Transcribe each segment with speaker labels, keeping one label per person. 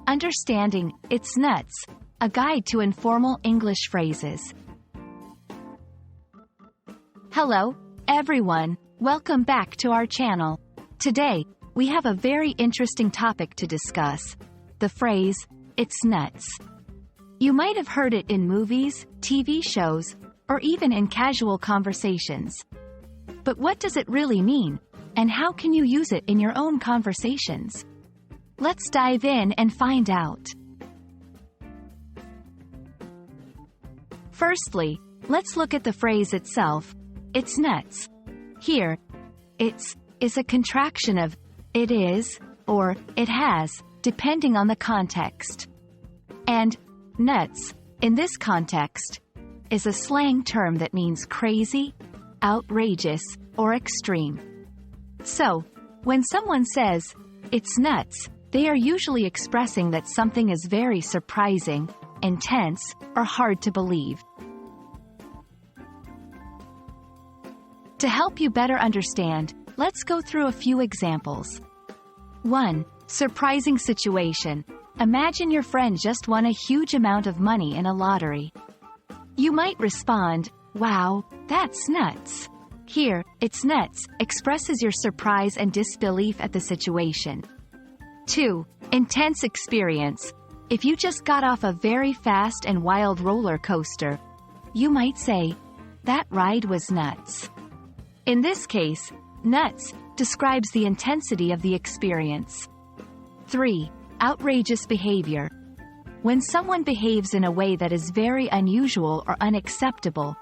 Speaker 1: Understanding It's Nuts, a guide to informal English phrases. Hello, everyone. Welcome back to our channel. Today, we have a very interesting topic to discuss. The phrase, it's nuts. You might have heard it in movies, TV shows, or even in casual conversations. But what does it really mean, and how can you use it in your own conversations? Let's dive in and find out. Firstly, let's look at the phrase itself. It's nuts. Here, it's is a contraction of it is or it has, depending on the context. And nuts, in this context, is a slang term that means crazy, outrageous, or extreme. So, when someone says, it's nuts, they are usually expressing that something is very surprising, intense, or hard to believe. To help you better understand, let's go through a few examples. 1. Surprising situation. Imagine your friend just won a huge amount of money in a lottery. You might respond, wow, that's nuts. Here, it's nuts expresses your surprise and disbelief at the situation. 2. Intense experience. If you just got off a very fast and wild roller coaster, you might say, that ride was nuts. In this case, nuts describes the intensity of the experience. 3. Outrageous behavior. When someone behaves in a way that is very unusual or unacceptable,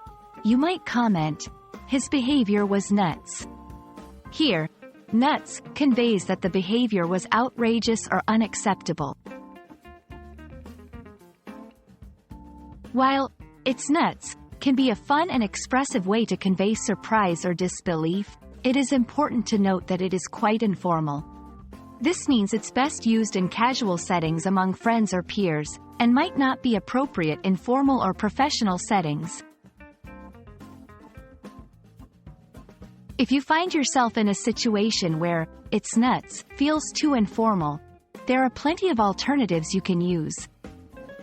Speaker 1: you might comment, his behavior was nuts. Here, nuts conveys that the behavior was outrageous or unacceptable. While it's nuts can be a fun and expressive way to convey surprise or disbelief, it is important to note that it is quite informal. This means it's best used in casual settings among friends or peers, and might not be appropriate in formal or professional settings. If you find yourself in a situation where it's nuts feels too informal, there are plenty of alternatives you can use.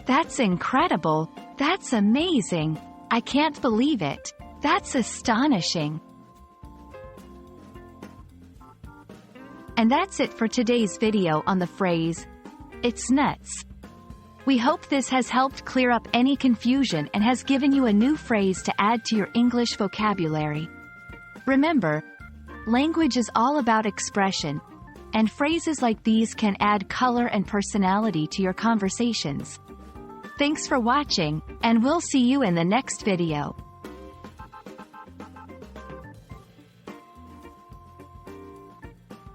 Speaker 1: That's incredible. That's amazing. I can't believe it. That's astonishing. And that's it for today's video on the phrase, it's nuts. We hope this has helped clear up any confusion and has given you a new phrase to add to your English vocabulary. Remember, language is all about expression, and phrases like these can add color and personality to your conversations. Thanks for watching, and we'll see you in the next video.